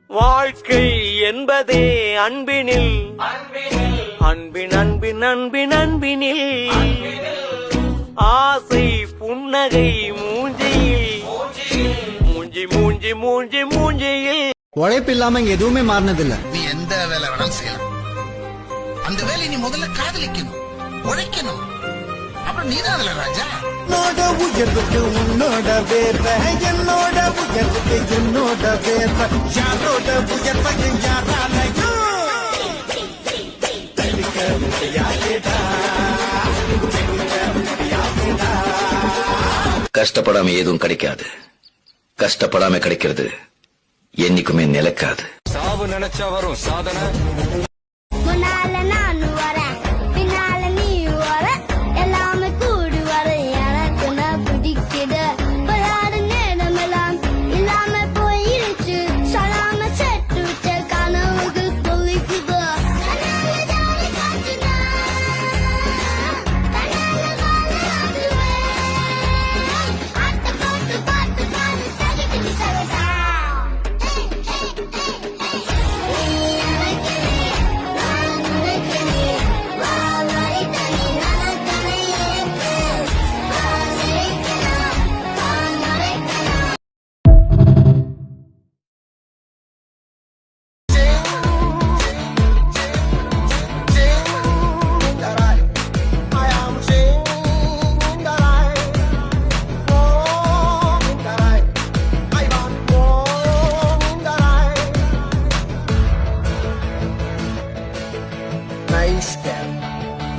வாழ்க்கை என்பதே அன்பினில் அன்பின் அன்பின் அன்பின் அன்பினில் ஆசை புன்னகை மூஞ்சியில் மூஞ்சி மூஞ்சி மூஞ்சி மூஞ்சியில் உழைப்பு இல்லாம இங்க எதுவுமே மாறினதில்ல. நீ எந்த வேலை வேணாலும் செய்யலாம். அந்த வேலையை நீ முதல்ல காதலிக்கணும், உழைக்கணும். அப்புறம் நீதான் அதுல ராஜா. என்னோட உயர்வுக்கு உன்னோட வேர்வை, என்னோட உயர்வுக்கு என்னோட வேர்வை, யாரோட உயர்வையும் யாராலையும் கஷ்டப்படாம எதுவும் கிடைக்காது. கஷ்டப்படாம கிடைக்கிறது என்னைக்குமே நிலைக்காது. சாவு நினைச்சா வரும் சாதனை. முன்னால நான் வரேன், பின்னால நீ வர, எல்லாமே கூடி வர எனக்கு நான் பிடிக்குது. விளையாட நேரம் எல்லாம் இல்லாம போயிருச்சு, சொல்லாம செட்டு விட்ட கனவுக்கு சொல்லிக்குது.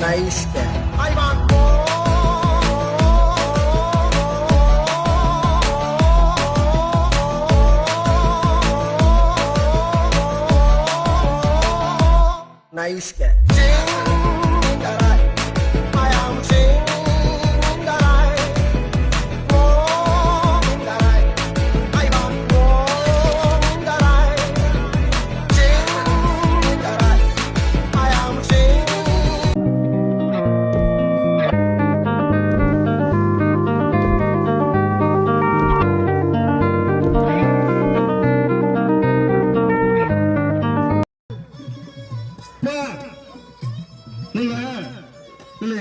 Nice guy. I want more. Nice guy.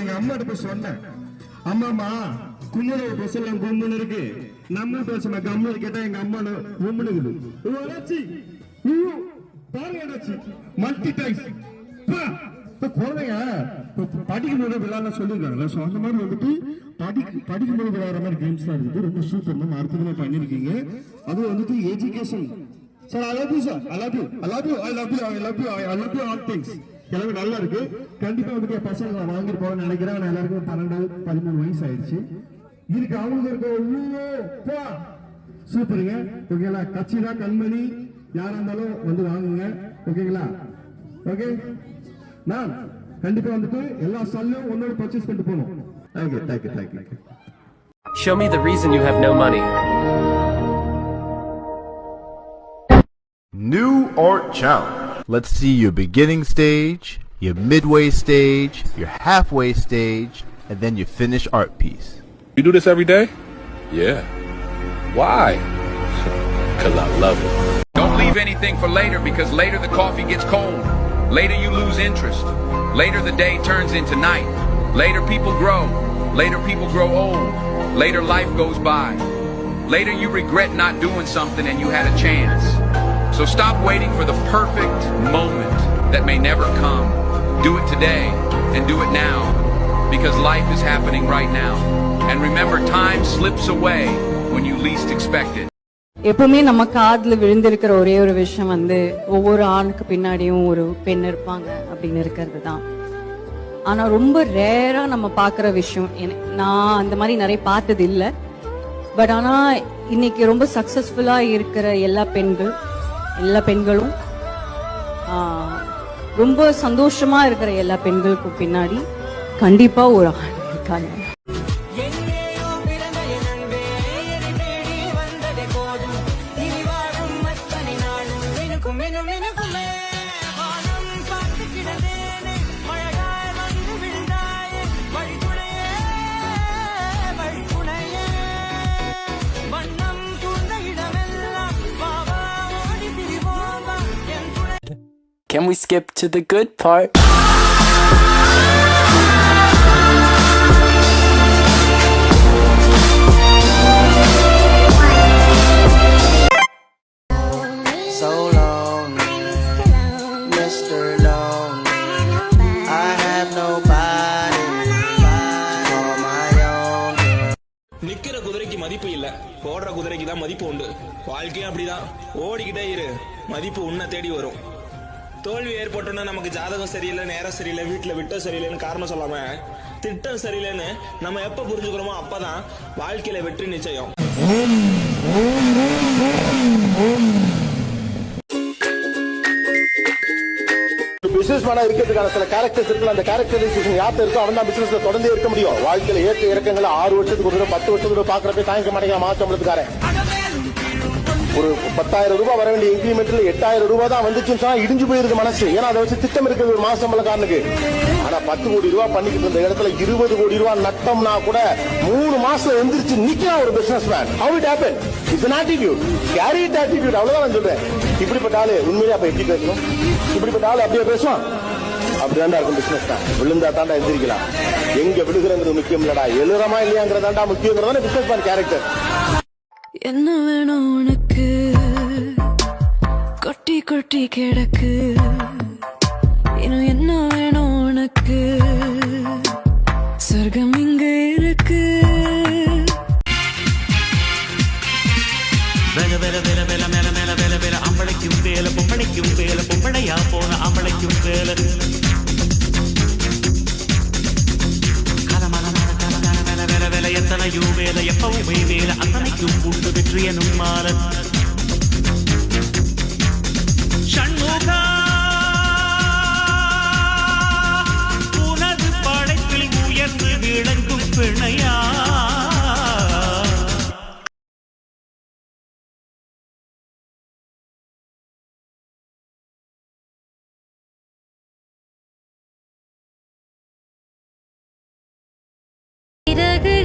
எங்க அம்மாட்ட போய் சொன்னேன், அம்மாமா கும்முன பேசலாம் கும்முன்னு இருக்கு, நம்ம பேசுன கம்முன்னு கேட்டா எங்க அம்மா கும்முனுக்குது பாருங்க மல்டி டைஸ் குழந்தைங்க படிக்கும்போது விளையாட சொல்லிருக்காங்க. ஸோ அந்த மாதிரி வந்துட்டு படிக்கும்போது விளையாடுற மாதிரி கேம்ஸ் தான் இருக்குது. ரொம்ப சூப்பர் அற்புதமா பண்ணிருக்கீங்க. அதுவும் வந்துட்டு education. Sir I love you sir, I love you, I love you, I love you, I love you, I love you all things. எல்லாமே நல்லா இருக்கு. கண்டிப்பா வந்துட்டு பசங்க நான் வாங்கிட்டு போவேன்னு நினைக்கிறேன். எல்லாருக்கும் 12-13 வயசு ஆயிடுச்சு. இதுக்கு அவங்களுக்கு இருக்க சூப்பருங்க. ஓகேங்களா? கட்சிதா கண்மணி யாரா இருந்தாலும் வந்து வாங்குங்க. ஓகேங்களா? ஓகே நான் கண்டிப்பா வந்துட்டு எல்லா சாலையும் ஒன்னோட பர்ச்சேஸ் பண்ணிட்டு போகணும். Okay, thank you, thank you. Show me the reason you have no money. New art challenge. Let's see your beginning stage, your midway stage, your halfway stage, and then your finished art piece. You do this every day? Yeah. Why? Because I love it. Don't leave anything for later, because later the coffee gets cold. Later you lose interest. Later the day turns into night. Later people grow. Later people grow old. Later life goes by. Later you regret not doing something and you had a chance. So stop waiting for the perfect moment that may never come. Do it today and do it now, because life is happening right now. And remember, time slips away when you least expect it. எப்பவுமே நம்ம காதுல விழுந்திருக்கிற ஒரே ஒரு விஷயம் வந்து ஒவ்வொரு ஆணுக்கு பின்னாடியும் ஒரு பெண் இருப்பாங்க அப்படின்னு இருக்கிறது தான். ஆனா ரொம்ப ரேரா நம்ம பாக்குற விஷயம், நான் அந்த மாதிரி நிறைய பார்த்தது இல்லை. பட் ஆனா இன்னைக்கு ரொம்ப சக்சஸ்ஃபுல்லா இருக்கிற எல்லா பெண்களும் ரொம்ப சந்தோஷமா இருக்கிற எல்லா பெண்களுக்கும் பின்னாடி கண்டிப்பா ஒரு ஆண் இருக்காங்க. Can we skip to the good part? So lonely, Mr. Lonely. I have nobody for my own. நிக்கிற குதிரைக்கு மதிப்பு இல்ல, ஓடுற குதிரைக்கு தான் மதிப்பு உண்டு. வாழ்க்கையும் அப்படிதான், ஓடிக்கிட்டே இரு, மதிப்பு உன்னை தேடி வரும். தோல்வி ஏற்பட்டோன்னா நமக்கு ஜாதகம் சரியில்லை, நேரம் சரியில்லை, வீட்டுல விட்டம் சரியில்லைன்னு காரணம் சொல்லாம திட்டம் சரியில்லைன்னு நம்ம எப்ப புரிஞ்சுக்கிறோமோ அப்பதான் வாழ்க்கையில வெற்றி நிச்சயம். பிசினஸ் மேனா இருக்கிறதுக்கான சில கேரக்டர்ஸ் இருக்கு. அந்த கேரக்டரைசேஷன் யார்ட்ட இருக்கோ அவன் தான் பிசினஸ்ல தொடர்ந்தே இருக்க முடியும். வாழ்க்கையில ஏற்ற இறக்கங்களை 6 வருஷத்துக்கு ஒரு 10 வருஷத்துக்கு பாக்குறப்ப தாங்கிக்க மாட்டேங்க மாற்றம்ன்றதுக்காரன். ஒரு 10,000 ரூபாய் வர வேண்டிய இன்கிரிமெண்ட்ல 8,000 ரூபாய் தான் வந்துச்சுன்னு சொன்னா இடிஞ்சு போயிருது மனசு. ஏன்னா அதை வச்சு திட்டம் இருக்குது ஒரு மாசம் காரனுக்கு. ஆனா 10 கோடி ரூபாய் பண்ணிக்கிட்டு இருந்த இடத்துல 20 கோடி ரூபாய் நட்டம்னா கூட 3 மாசம் எந்திரிச்சு நிக்கலாம் ஒரு business man. How it happened? It's an attitude. Carry it attitude. அவ்வளவுதான் நான் சொல்றேன். இப்படிப்பட்ட ஆளு உண்மையிலே அப்ப எப்படி பேசணும்? இப்படிப்பட்ட ஆளு அப்படியே பேசுவான். அப்படிதான்டா இருக்கும் பிசினஸ் தான். விழுந்தா தாண்டா எந்திரிக்கலாம். எங்க விழுகிறங்கிறது முக்கியம் இல்லடா, எழுறமா இல்லையாங்கிறதாண்டா முக்கியங்கிறதான பிசினஸ் மேன் கேரக்டர். என்ன வேணும் உனக்கு, கொட்டி கொட்டி கிடக்கு, இன்னும் என்ன வேணும் உனக்கு, சொர்க்கம் இங்க இருக்கு. வெல வெல வெல வெல மேல மேல வெல வெல அம்பளைக்கும் வேல பொம்பளைக்கும் வேல பொம்பளையா போன அம்பளைக்கும் வேல வேலை எத்தனையோ வேலை எப்பவுமே வேலை அத்தனைக்கும் உண்டு வெற்றி எனும் மாலை. ஷண்முகா உனது படைப்பில் உயர்ந்து விளங்கும் பிணையா. பிறகு